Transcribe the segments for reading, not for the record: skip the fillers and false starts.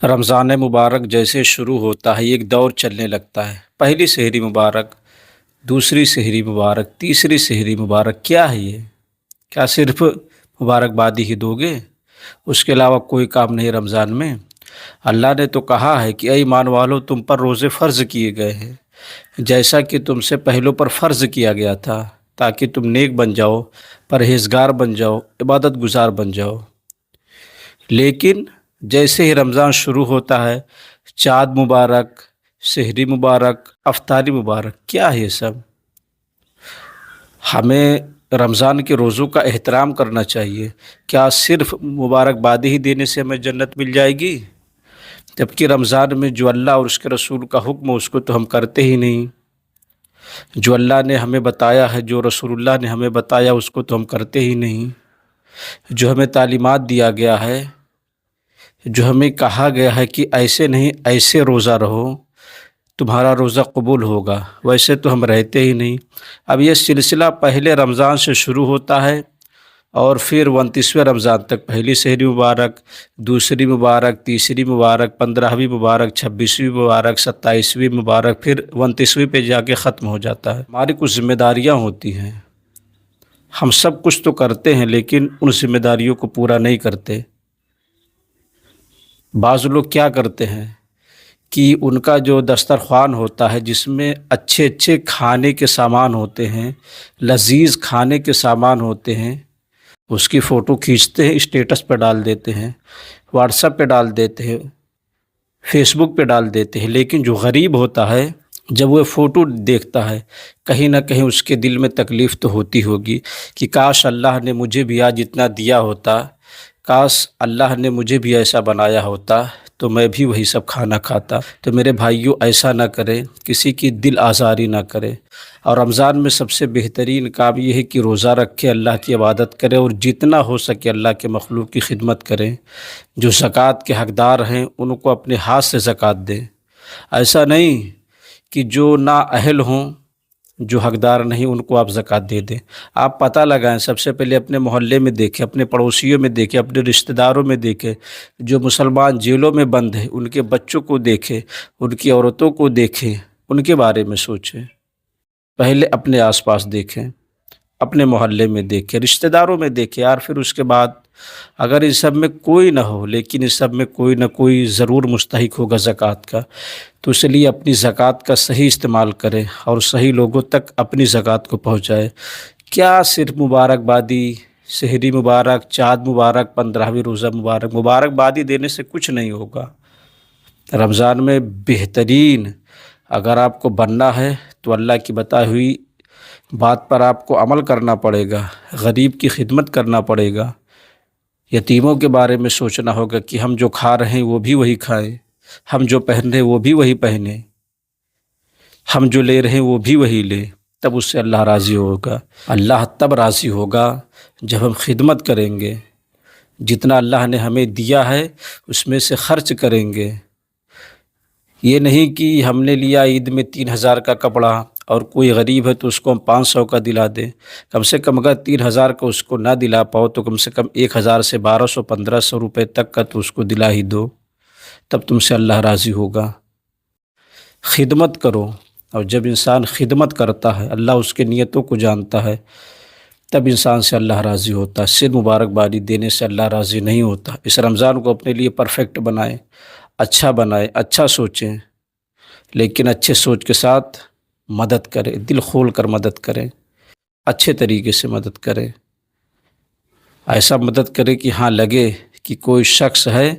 رمضان مبارک جیسے شروع ہوتا ہے ایک دور چلنے لگتا ہے۔ پہلی سحری مبارک، دوسری سحری مبارک، تیسری سحری مبارک، کیا ہے یہ؟ کیا صرف مبارکبادی ہی دو گے؟ اس کے علاوہ کوئی کام نہیں رمضان میں؟ اللہ نے تو کہا ہے کہ اے ایمان والو، تم پر روزے فرض کیے گئے ہیں جیسا کہ تم سے پہلوں پر فرض کیا گیا تھا، تاکہ تم نیک بن جاؤ، پرہیزگار بن جاؤ، عبادت گزار بن جاؤ۔ لیکن جیسے ہی رمضان شروع ہوتا ہے، چاند مبارک، سحری مبارک، افطاری مبارک، کیا ہے یہ سب؟ ہمیں رمضان کے روزوں کا احترام کرنا چاہیے۔ کیا صرف مبارکبادی ہی دینے سے ہمیں جنت مل جائے گی؟ جبکہ رمضان میں جو اللہ اور اس کے رسول کا حکم ہے اس کو تو ہم کرتے ہی نہیں۔ جو اللہ نے ہمیں بتایا ہے، جو رسول اللہ نے ہمیں بتایا، اس کو تو ہم کرتے ہی نہیں۔ جو ہمیں تعلیمات دیا گیا ہے، جو ہمیں کہا گیا ہے کہ ایسے نہیں ایسے روزہ رہو، تمہارا روزہ قبول ہوگا، ویسے تو ہم رہتے ہی نہیں۔ اب یہ سلسلہ پہلے رمضان سے شروع ہوتا ہے اور پھر 29ویں رمضان تک پہلی سحری مبارک، دوسری مبارک، تیسری مبارک، 15ویں مبارک، 26ویں مبارک، 27ویں مبارک، پھر 29ویں پہ جا کے ختم ہو جاتا ہے۔ ہماری کچھ ذمہ داریاں ہوتی ہیں، ہم سب کچھ تو کرتے ہیں لیکن ان ذمہ داریوں کو پورا نہیں کرتے۔ بعض لوگ کیا کرتے ہیں کہ ان کا جو دسترخوان ہوتا ہے جس میں اچھے اچھے کھانے کے سامان ہوتے ہیں، لذیذ کھانے کے سامان ہوتے ہیں، اس کی فوٹو کھینچتے ہیں، اسٹیٹس پہ ڈال دیتے ہیں، واٹس ایپ پہ ڈال دیتے ہیں، فیس بک پہ ڈال دیتے ہیں۔ لیکن جو غریب ہوتا ہے، جب وہ فوٹو دیکھتا ہے، کہیں نہ کہیں اس کے دل میں تکلیف تو ہوتی ہوگی کہ کاش اللہ نے مجھے بھی آج اتنا دیا ہوتا، کاش اللہ نے مجھے بھی ایسا بنایا ہوتا تو میں بھی وہی سب کھانا کھاتا۔ تو میرے بھائیوں، ایسا نہ کریں، کسی کی دل آزاری نہ کرے۔ اور رمضان میں سب سے بہترین کام یہ ہے کہ روزہ رکھے، اللہ کی عبادت کرے اور جتنا ہو سکے اللہ کے مخلوق کی خدمت کریں۔ جو زکوٰۃ کے حقدار ہیں ان کو اپنے ہاتھ سے زکوٰۃ دیں۔ ایسا نہیں کہ جو نااہل ہوں، جو حقدار نہیں، ان کو آپ زکوٰۃ دے دیں۔ آپ پتہ لگائیں، سب سے پہلے اپنے محلے میں دیکھیں، اپنے پڑوسیوں میں دیکھیں، اپنے رشتہ داروں میں دیکھیں۔ جو مسلمان جیلوں میں بند ہیں ان کے بچوں کو دیکھیں، ان کی عورتوں کو دیکھیں، ان کے بارے میں سوچیں۔ پہلے اپنے آس پاس دیکھیں، اپنے محلے میں دیکھیں، رشتہ داروں میں دیکھیں یار۔ پھر اس کے بعد اگر ان سب میں کوئی نہ ہو لیکن اس سب میں کوئی نہ کوئی ضرور مستحق ہوگا زکوٰۃ کا، تو اس لیے اپنی زکوٰۃ کا صحیح استعمال کریں اور صحیح لوگوں تک اپنی زکوٰۃ کو پہنچائے۔ کیا صرف مبارکبادی، سحری مبارک، چاند مبارک، 15ویں روزہ مبارک، مبارکبادی دینے سے کچھ نہیں ہوگا۔ رمضان میں بہترین اگر آپ کو بننا ہے تو اللہ کی بتائی ہوئی بات پر آپ کو عمل کرنا پڑے گا، غریب کی خدمت کرنا پڑے گا، یتیموں کے بارے میں سوچنا ہوگا کہ ہم جو کھا رہے ہیں وہ بھی وہی کھائیں، ہم جو پہن رہے ہیں وہ بھی وہی پہنیں، ہم جو لے رہے ہیں وہ بھی وہی لیں۔ تب اس سے اللہ راضی ہوگا۔ اللہ تب راضی ہوگا جب ہم خدمت کریں گے، جتنا اللہ نے ہمیں دیا ہے اس میں سے خرچ کریں گے۔ یہ نہیں کہ ہم نے لیا عید میں 3000 کا کپڑا اور کوئی غریب ہے تو اس کو ہم 500 کا دلا دیں۔ کم سے کم اگر 3000 کا اس کو نہ دلا پاؤ تو کم سے کم 1000 سے 1200 1500 روپے تک کا تو اس کو دلا ہی دو، تب تم سے اللہ راضی ہوگا۔ خدمت کرو، اور جب انسان خدمت کرتا ہے، اللہ اس کے نیتوں کو جانتا ہے، تب انسان سے اللہ راضی ہوتا ہے۔ صرف مبارکبادی دینے سے اللہ راضی نہیں ہوتا۔ اس رمضان کو اپنے لیے پرفیکٹ بنائیں، اچھا بنائیں، اچھا سوچیں، لیکن اچھے سوچ کے ساتھ مدد کریں، دل کھول کر مدد کریں، اچھے طریقے سے مدد کریں۔ ایسا مدد کریں کہ ہاں لگے کہ کوئی شخص ہے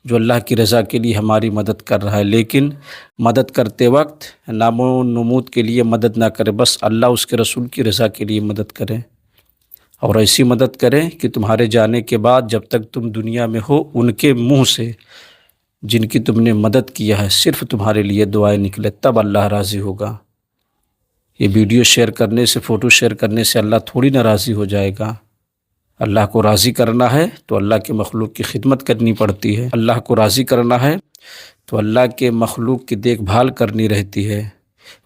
جو اللہ کی رضا کے لیے ہماری مدد کر رہا ہے، لیکن مدد کرتے وقت نام و نمود کے لیے مدد نہ کریں، بس اللہ اس کے رسول کی رضا کے لیے مدد کریں۔ اور ایسی مدد کریں کہ تمہارے جانے کے بعد جب تک تم دنیا میں ہو ان کے منہ سے جن کی تم نے مدد کیا ہے صرف تمہارے لیے دعائیں نکلے، تب اللہ راضی ہوگا۔ یہ ویڈیو شیئر کرنے سے، فوٹو شیئر کرنے سے اللہ تھوڑی نہ راضی ہو جائے گا۔ اللہ کو راضی کرنا ہے تو اللہ کے مخلوق کی خدمت کرنی پڑتی ہے۔ اللہ کو راضی کرنا ہے تو اللہ کے مخلوق کی دیکھ بھال کرنی رہتی ہے،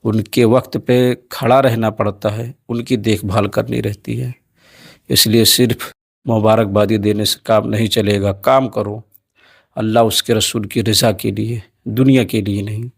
ان کے وقت پہ کھڑا رہنا پڑتا ہے، ان کی دیکھ بھال کرنی رہتی ہے۔ اس لیے صرف مبارکبادی دینے سے کام نہیں چلے گا، کام کرو اللہ اس کے رسول کی رضا کے لیے، دنیا کے لیے نہیں۔